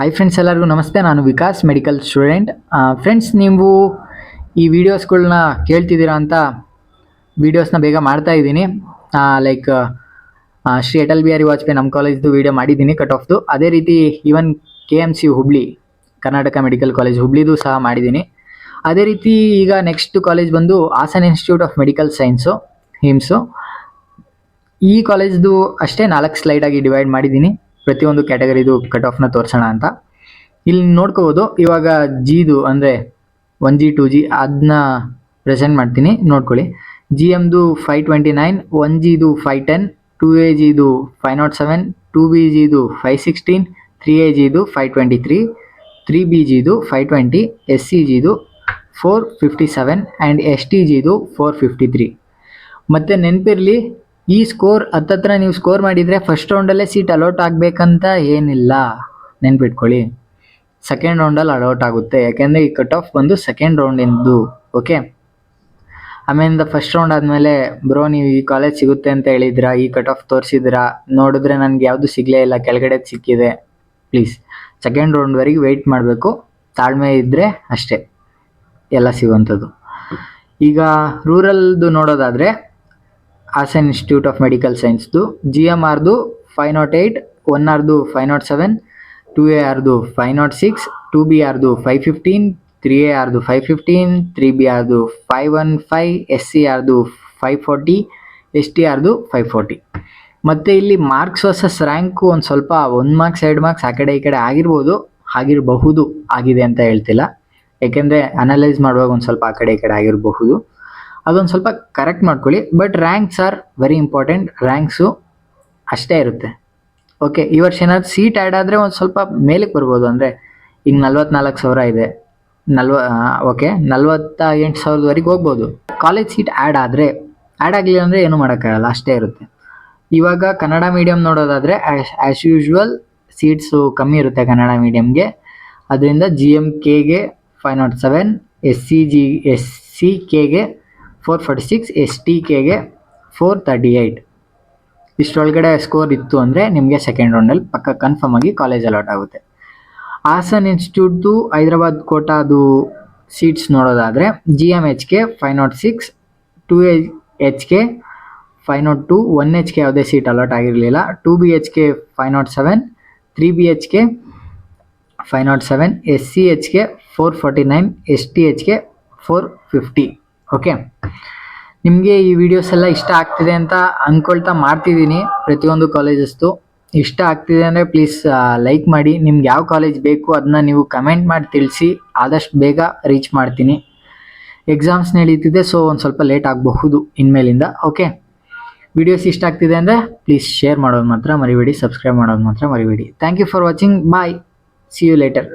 Hi friends, ಎಲ್ಲರಿಗೂ ನಮಸ್ತೆ. ನಾನು ವಿಕಾಸ್, ಮೆಡಿಕಲ್ ಸ್ಟೂಡೆಂಟ್. ಫ್ರೆಂಡ್ಸ್, ನೀವು ಈ ವಿಡಿಯೋಸ್ಗಳನ್ನ ಕೇಳ್ತಿದ್ದೀರಾ ಅಂತ ವೀಡಿಯೋಸ್ನ ಬೇಗ ಮಾಡ್ತಾ ಇದ್ದೀನಿ. ಲೈಕ್ ಶ್ರೀ ಅಟಲ್ ಬಿಹಾರಿ ವಾಜಪೇಯಿ ನಮ್ಮ ಕಾಲೇಜ್ದು ವೀಡಿಯೋ ಮಾಡಿದ್ದೀನಿ ಕಟ್ ಆಫ್ದು. ಅದೇ ರೀತಿ even KMC Hubli, Karnataka medical college ಹುಬ್ಳಿದು ಸಹ ಮಾಡಿದ್ದೀನಿ. ಅದೇ ರೀತಿ ಈಗ ನೆಕ್ಸ್ಟ್ ಕಾಲೇಜ್ ಬಂದು Hassan institute of medical science, HIMS. ಈ ಕಾಲೇಜ್ದು ಅಷ್ಟೇ 4 ಸ್ಲೈಡಾಗಿ ಡಿವೈಡ್ ಮಾಡಿದ್ದೀನಿ. ಪ್ರತಿಯೊಂದು ಕ್ಯಾಟಗರಿದು ಕಟ್ ಆಫ್ನ ತೋರಿಸೋಣ ಅಂತ. ಇಲ್ಲಿ ನೋಡ್ಕೋಬೋದು. ಇವಾಗ ಜಿದು ಅಂದರೆ 1G 2G ಅದನ್ನ ಪ್ರೆಸೆಂಟ್ ಮಾಡ್ತೀನಿ, ನೋಡ್ಕೊಳ್ಳಿ. GMದು 529, 1Gದು 510, 2AGದು 507, 2BGದು 516, 3AGದು 523, 3BGದು 520, SCGದು 457 ಆ್ಯಂಡ್ STGದು 453. ಮತ್ತು ನೆನಪಿರಲಿ, ಈ ಸ್ಕೋರ್ ಹತ್ತತ್ರ ನೀವು ಸ್ಕೋರ್ ಮಾಡಿದರೆ ಫಸ್ಟ್ ರೌಂಡಲ್ಲೇ ಸೀಟ್ ಅಲೋಟ್ ಆಗಬೇಕಂತ ಏನಿಲ್ಲ, ನೆನ್ಪಿಟ್ಕೊಳ್ಳಿ. ಸೆಕೆಂಡ್ ರೌಂಡಲ್ಲಿ ಅಲೌಟ್ ಆಗುತ್ತೆ, ಯಾಕೆಂದರೆ ಈ ಕಟ್ ಆಫ್ ಬಂದು ಸೆಕೆಂಡ್ ರೌಂಡಿಂದು. ಓಕೆ, ಆಮೇಲಿಂದ ಫಸ್ಟ್ ರೌಂಡ್ ಆದಮೇಲೆ ಬ್ರೋ ನೀವು ಈ ಕಾಲೇಜ್ ಸಿಗುತ್ತೆ ಅಂತ ಹೇಳಿದ್ರಾ, ಈ ಕಟ್ ಆಫ್ ತೋರಿಸಿದ್ರಾ, ನೋಡಿದ್ರೆ ನನಗೆ ಯಾವುದು ಸಿಗಲೇ ಇಲ್ಲ, ಕೆಳಗಡೆ ಸಿಕ್ಕಿದೆ. ಪ್ಲೀಸ್ ಸೆಕೆಂಡ್ ರೌಂಡ್ವರೆಗೆ ವೆಯ್ಟ್ ಮಾಡಬೇಕು, ತಾಳ್ಮೆ ಇದ್ದರೆ ಅಷ್ಟೇ ಎಲ್ಲ ಸಿಗುವಂಥದ್ದು. ಈಗ ರೂರಲ್ದು ನೋಡೋದಾದರೆ ಹಾಸನ್ ಇನ್ಸ್ಟಿಟ್ಯೂಟ್ ಆಫ್ ಮೆಡಿಕಲ್ ಸೈನ್ಸ್ದು GMRದು 508, 1Rದು 507, 2ARದು 506, 2BRದು 515, 3ARದು 515, 3BRದು 515, SCRದು 540, STRದು 540. ಮತ್ತು ಇಲ್ಲಿ ಮಾರ್ಕ್ಸ್ ವರ್ಸಸ್ ರ್ಯಾಂಕು ಒಂದು ಸ್ವಲ್ಪ 1 ಮಾರ್ಕ್ಸ್ 2 ಮಾರ್ಕ್ಸ್ ಆ ಕಡೆ ಈ ಕಡೆ ಆಗಿರಬಹುದು, ಆಗಿದೆ ಅಂತ ಹೇಳ್ತಿಲ್ಲ. ಏಕೆಂದರೆ ಅನಲೈಸ್ ಮಾಡುವಾಗ ಒಂದು ಸ್ವಲ್ಪ ಆ ಕಡೆ ಈ ಕಡೆ ಆಗಿರಬಹುದು. ಅದೊಂದು ಸ್ವಲ್ಪ ಕರೆಕ್ಟ್ ಮಾಡ್ಕೊಳ್ಳಿ. But ranks are very important. Ranks ಅಷ್ಟೇ ಇರುತ್ತೆ. ಓಕೆ, ಈ ವರ್ಷ ಏನಾದರೂ ಸೀಟ್ ಆ್ಯಡ್ ಆದರೆ ಒಂದು ಸ್ವಲ್ಪ ಮೇಲಕ್ಕೆ ಬರ್ಬೋದು. ಅಂದರೆ ಈಗ 44,000 ಇದೆ, 48,000ವರೆಗೆ ಹೋಗ್ಬೋದು. ಕಾಲೇಜ್ ಸೀಟ್ ಆ್ಯಡ್ ಆಗಲಿಲ್ಲ ಅಂದರೆ ಏನೂ ಮಾಡೋಕ್ಕಾಗಲ್ಲ, ಅಷ್ಟೇ ಇರುತ್ತೆ. ಇವಾಗ ಕನ್ನಡ ಮೀಡಿಯಮ್ ನೋಡೋದಾದರೆ ಆ್ಯಸ್ ಯೂಶ್ವಲ್ ಸೀಟ್ಸು ಕಮ್ಮಿ ಇರುತ್ತೆ ಕನ್ನಡ ಮೀಡಿಯಮ್ಗೆ. ಅದರಿಂದ GMKಗೆ 507, SCKಗೆ 446, STKಗೆ 438. ಇಷ್ಟರೊಳಗಡೆ ಸ್ಕೋರ್ ಇತ್ತು ಅಂದರೆ ನಿಮಗೆ ಸೆಕೆಂಡ್ ರೌಂಡಲ್ಲಿ ಪಕ್ಕ ಕನ್ಫರ್ಮ್ ಆಗಿ ಕಾಲೇಜ್ ಅಲಾಟ್ ಆಗುತ್ತೆ. ಹಾಸನ್ ಇನ್ಸ್ಟಿಟ್ಯೂಟ್ದು ಹೈದರಾಬಾದ್ ಕೋಟಾದು ಸೀಟ್ಸ್ ನೋಡೋದಾದರೆ GMHK 506, 2HK 502, 1HK ಯಾವುದೇ ಸೀಟ್ ಅಲಾಟ್ ಆಗಿರಲಿಲ್ಲ, 2BHK 507, 3BHK 507, SCHK 449, STHK 450. Okay, ನಿಮಗೆ ಈ ವಿಡಿಯೋಸ್ ಎಲ್ಲ ಇಷ್ಟ ಆಗ್ತಿದೆ ಅಂತ ಅಂದ್ಕೊಳ್ತಾ ಮಾಡ್ತಿದ್ದೀನಿ. ಪ್ರತಿಯೊಂದು ಕಾಲೇಜಸ್ದು ಇಷ್ಟ ಆಗ್ತಿದೆ ಅಂದರೆ ಪ್ಲೀಸ್ ಲೈಕ್ ಮಾಡಿ. ನಿಮ್ಗೆ ಯಾವ ಕಾಲೇಜ್ ಬೇಕು ಅದನ್ನ ನೀವು ಕಮೆಂಟ್ ಮಾಡಿ ತಿಳಿಸಿ, ಆದಷ್ಟು ಬೇಗ ರೀಚ್ ಮಾಡ್ತೀನಿ. ಎಕ್ಸಾಮ್ಸ್ ನಡೀತಿದೆ, ಸೊ ಒಂದು ಸ್ವಲ್ಪ ಲೇಟ್ ಆಗಬಹುದು ಇನ್ಮೇಲಿಂದ. ಓಕೆ, ವಿಡಿಯೋಸ್ ಇಷ್ಟ ಆಗ್ತಿದೆ ಅಂದರೆ ಪ್ಲೀಸ್ ಶೇರ್ ಮಾಡೋದು ಮಾತ್ರ ಮರಿಬೇಡಿ, ಸಬ್ಸ್ಕ್ರೈಬ್ ಮಾಡೋದು ಮಾತ್ರ ಮರಿಬೇಡಿ. Thank you for watching. Bye, see you litre.